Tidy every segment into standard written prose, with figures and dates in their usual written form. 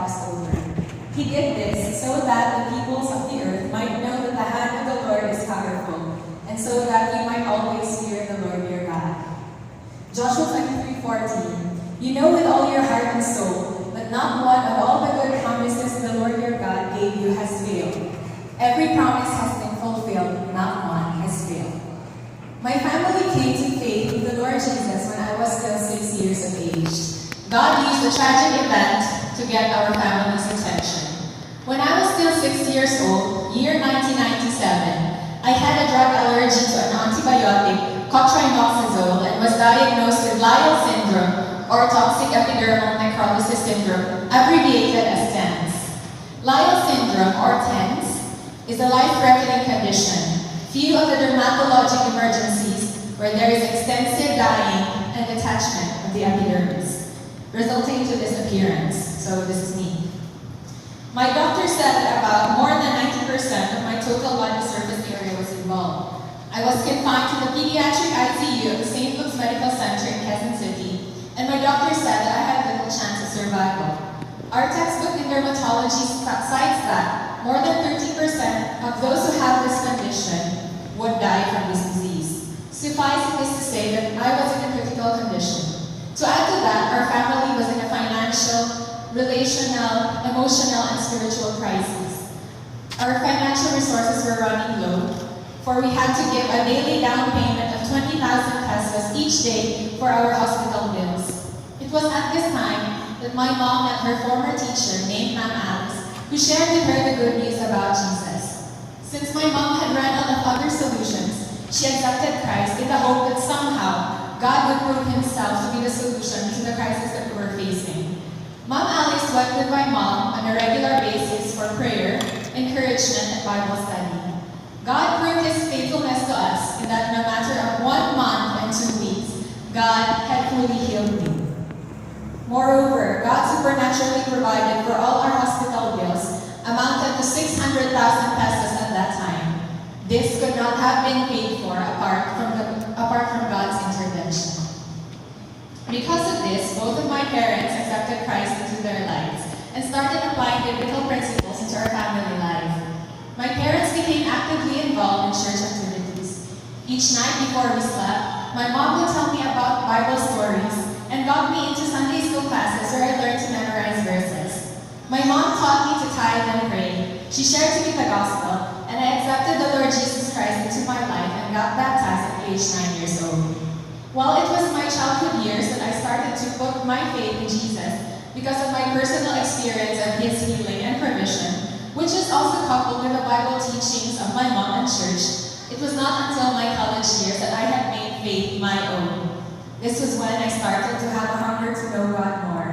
crossed over. He did this so that the peoples of the earth might know that the hand of the Lord is powerful, and so that you might always fear the Lord your God. Joshua 23:14. You know with all your heart and soul that not one of all the good promises the Lord your God gave you has failed. Every promise has been fulfilled, not one has failed. My family came to faith in the Lord Jesus when I was still 6 years of age. God used a tragic event to get our family's attention. When I was still 6 years old, year 1997, I had a drug allergy to an antibiotic, cotrimoxazole, and was diagnosed with Lyell syndrome, or toxic epidermal necrolysis syndrome, abbreviated as TENS. Lyell syndrome, or TENS, is a life-threatening condition. Few of the dermatologic emergencies where there is extensive dying and detachment of the epidermis, resulting to disappearance. So this is me. My doctor said that about more than 90% of my total body surface area was involved. I was confined to the pediatric ICU of the St. Luke's Medical Center in Quezon City, and my doctor said that I had little chance of survival. Our textbook in dermatology cites that more than 30% of those who have this condition would die from this disease. Suffice it is to say that I was in a critical condition. To add to that, our family was in a financial, relational, emotional, and spiritual crisis. Our financial resources were running low, for we had to give a daily down payment of 20,000 pesos each day for our hospital bills. It was at this time that my mom met her former teacher named Ma'am Alice, who shared with her the good news about Jesus. Since my mom had run out of other solutions, she accepted Christ in the hope that somehow God would prove himself to be the solution to the crisis that we were facing. Ma'am Alice went with my mom on a regular basis for prayer, encouragement, and Bible study. God proved his faithfulness to us in that no matter of 1 month and 2 weeks, God had fully healed me. Moreover, God supernaturally provided for all our hospital bills, amounted to 600,000 pesos at that time. This could not have been paid for apart from God's intervention. Because of this, both of my parents accepted Christ into their lives and started applying biblical principles into our family life. My parents became actively involved in church activities. Each night before we slept, my mom would tell me about Bible stories and got me into Sunday school classes where I learned to memorize verses. My mom taught me to tithe and pray. She shared to me the gospel, and I accepted the Lord Jesus Christ into my life and got baptized at age 9 years old. While it was my childhood years that I started to put my faith in Jesus because of my personal experience of his healing and provision, which is also coupled with the Bible teachings of my mom and church, it was not until my college years that I had made faith my own. This was when I started to have a hunger to know God more.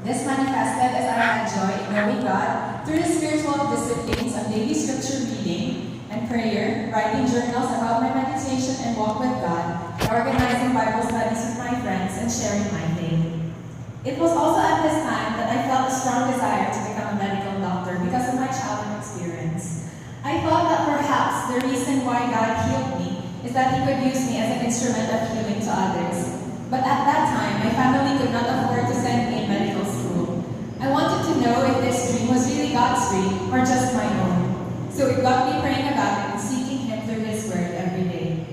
This manifested as I had joy in knowing God through the spiritual disciplines of daily scripture reading and prayer, writing journals about my meditation and walk with God, organizing Bible studies with my friends, and sharing my faith. It was also at this time that I felt a strong desire to become a medical doctor because of my childhood experience. I thought that perhaps the reason why God healed me is that he could use me as an instrument of healing to others. But at that time, my family could not afford to send me in medical school. I wanted to know if this dream was really God's dream or just my own. So it got me praying about it and seeking him through his word every day.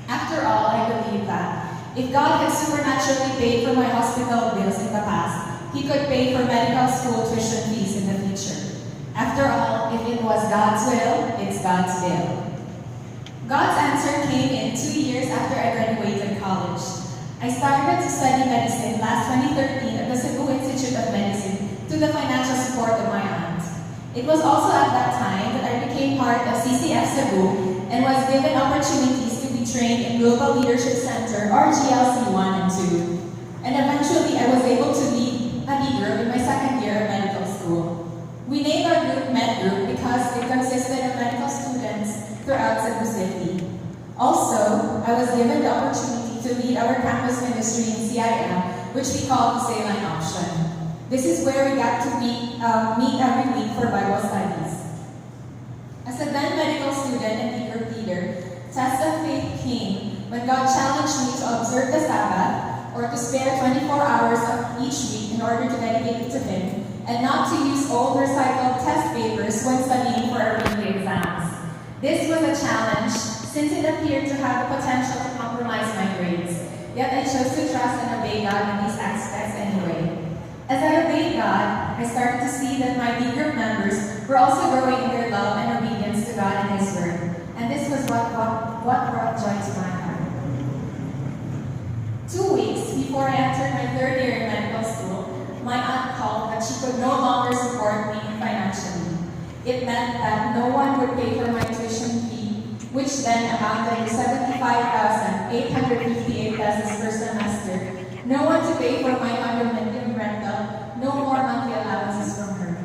After all, I believe that if God had supernaturally paid for my hospital bills in the past, he could pay for medical school tuition fees in the future. After all, if it was God's will, it's God's will. God's answer came in 2 years after I graduated college. I started to study medicine last 2013 at the Cebu Institute of Medicine through the financial support of my aunt. It was also at that time that I became part of CCF Cebu and was given opportunities to be trained in Global Leadership Center or GLC 1 and 2. And eventually I was able to lead a lead group in my second year of medical school. We named our group Med Group because it consisted of medical students throughout Cebu City. Also, I was given the opportunity to lead our campus ministry in CIM, which we call the Saline Option. This is where we got to meet every week for Bible studies. As a then medical student and group leader, tests of faith came when God challenged me to observe the Sabbath or to spare 24 hours of each week in order to dedicate it to Him, and not to use old recycled test papers when studying for our weekly exams. This was a challenge since it appeared to have the potential to compromise my grades, yet I chose to trust and obey God in these aspects anyway. As I obeyed God, I started to see that my D group members were also growing in their love and obedience to God and His Word, and this was what brought joy to my heart. 2 weeks before I entered my third year in medical school, my aunt called that she could no longer support me financially. It meant that no one would pay for my tuition fee, which then amounted to 75,858 pesos per semester. No one to pay for my condominium rental, no more monthly allowances from her.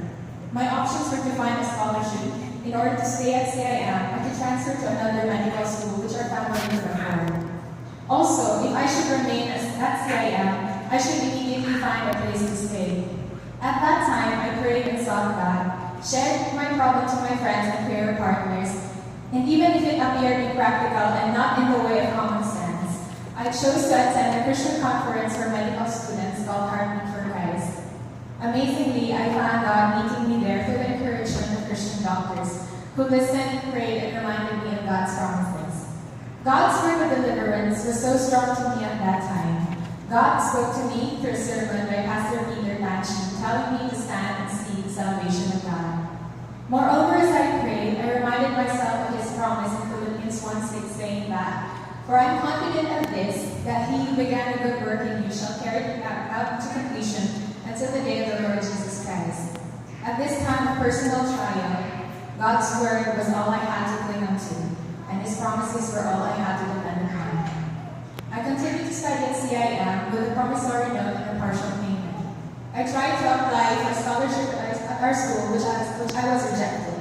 My options were to find a scholarship in order to stay at CIM or to transfer to another medical school which our family could afford. Also, if I should remain at CIM, I should immediately find a place to stay. At that time, I prayed and sought God, shared my problem to my friends and prayer partners, and even if it appeared impractical and not in the way of common sense, I chose to attend a Christian conference for medical students called Heartbeat for Christ. Amazingly, I found God meeting me there through the encouragement of Christian doctors who listened, prayed, and reminded me of God's promises. God's word of deliverance was so strong to me at that time. God spoke to me through a sermon by Pastor Peter Lanchi, telling me to stand and seek the salvation of God. Moreover, as I prayed, I reminded myself of His promise in Philippians 1:6, saying that, "For I am confident of this, that He who began a good work in you shall carry it out to completion until the day of the Lord Jesus Christ." At this time of personal trial, God's word was all I had to cling onto, and His promises were all I had to depend upon. I continued to study at CIM with a promissory note and a partial payment. I tried to apply for scholarship at our school, which I was rejected.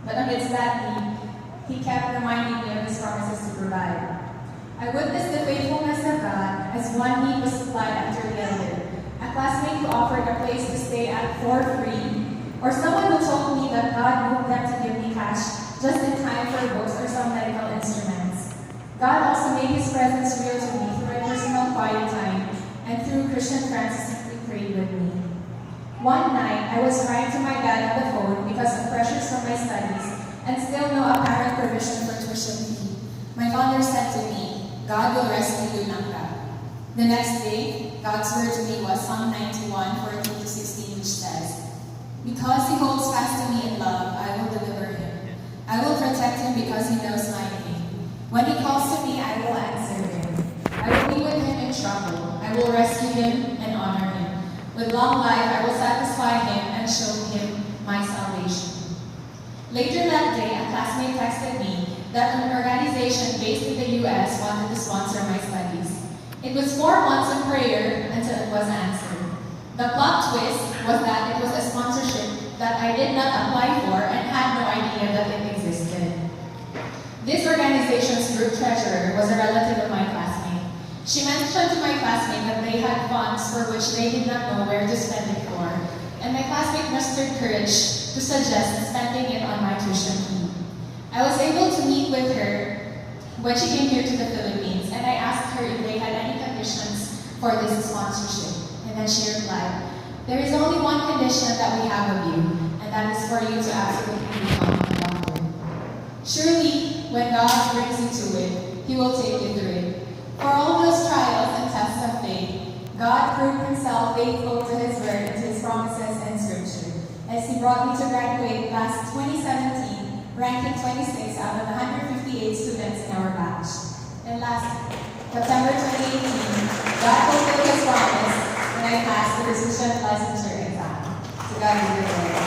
But amidst that need, He kept reminding me of His promises to provide. I witnessed the faithfulness of God as one need was supplied after the other. A classmate who offered a place to stay at for free, or someone who told me that God moved them to give me cash just in time for books or some medical instruments. God also made His presence real to me through my personal quiet time and through Christian friends who simply prayed with me. One night, I was crying to my dad on the phone because of pressures from my studies and still no apparent provision for tuition fee. My father said to me, "God will rescue you, Nangka." The next day, God's word to me was Psalm 91:14-16, which says, "Because He holds fast to me in love, I will deliver Him. I will protect Him because He knows my name. When He calls to me, I will answer Him. I will be with Him in trouble. I will rescue Him and honor Him. With long life, I will satisfy Him and show Him my salvation." Later that day, a classmate texted me that an organization based in the US wanted to sponsor my studies. It was 4 months of prayer until it was answered. The plot twist was that it was a sponsorship that I did not apply for and had no idea that it existed. This organization's group treasurer was a relative of my classmate. She mentioned to my classmate that they had funds for which they did not know where to spend it for, and my classmate mustered courage to suggest spending it on my tuition fee. I was able to meet with her when she came here to the Philippines, and I asked her if they had any conditions for this sponsorship, and then she replied, "There is only one condition that we have of you, and that is for you to absolutely become a doctor." Surely, when God brings you to it, He will take you through it. For all those trials and tests of faith, God proved Himself faithful to His word and to His promises and Scripture, as He brought me to graduate last 2017, ranking 26 out of 158 students in our batch. And last September 2018, God fulfilled His promise when I passed the physician licensure exam. To God be the glory.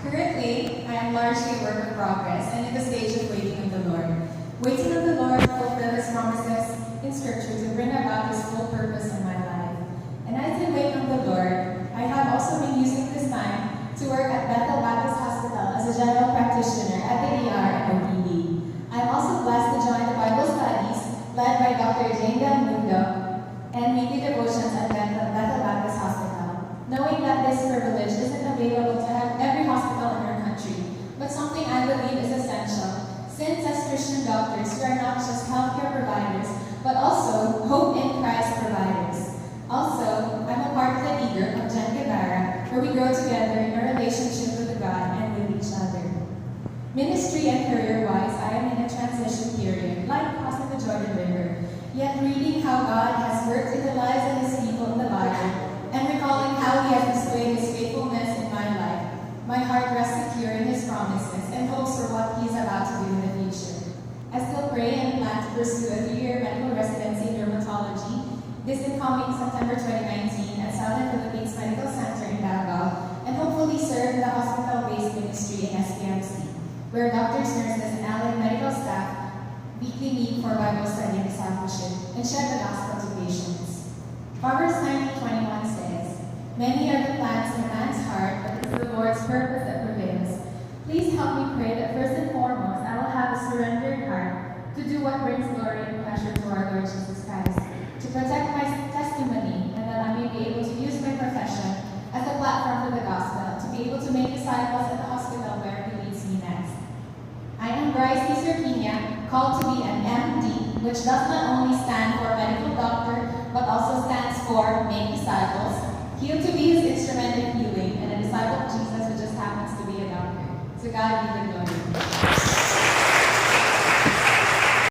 Currently, I am largely a work in progress and in the stage of waiting on the Lord. Waiting on the Lord to fulfill His promises in Scripture to bring about His full purpose in my life. And as I wait on the Lord, I have also been using this time to work at Bethel Baptist Hospital as a general practitioner at the ER and OPD. I am also blessed to join the Bible studies led by Dr. Jane Del Mundo and weekly devotions at Bethel Baptist Hospital, knowing that this privilege isn't available to every hospital in our country, but something I believe is essential, since as Christian doctors, we are not just healthcare providers, but also hope in Christ providers. Ministry and career-wise, I am in a transition period, like crossing the Jordan River, yet reading how God has worked in the lives of His people in the Bible, and recalling how He has displayed His faithfulness in my life, my heart rests secure in His promises and hopes for what He is about to do in the future. I still pray and plan to pursue a 3-year medical residency in dermatology this incoming September 2019 at Southern Philippines Medical Center in Davao, and hopefully serve the hospital-based ministry in SPMC, where doctors, nurses, and allied medical staff weekly meet for Bible study and discipleship and share the gospel to patients. Proverbs 19:21 says, "Many are the plans in a man's heart, but it is the Lord's purpose that prevails." Please help me pray that first and foremost, I will have a surrendered heart to do what brings glory and pleasure to our Lord Jesus Christ, to protect my testimony, and that I may be able to use my profession as a platform for the gospel, to be able to make disciples at the hospital where He leads me next. I am Bryce Serpinia, called to be an MD, which does not only stand for medical doctor, but also stands for make disciples, healed to be His instrument in healing,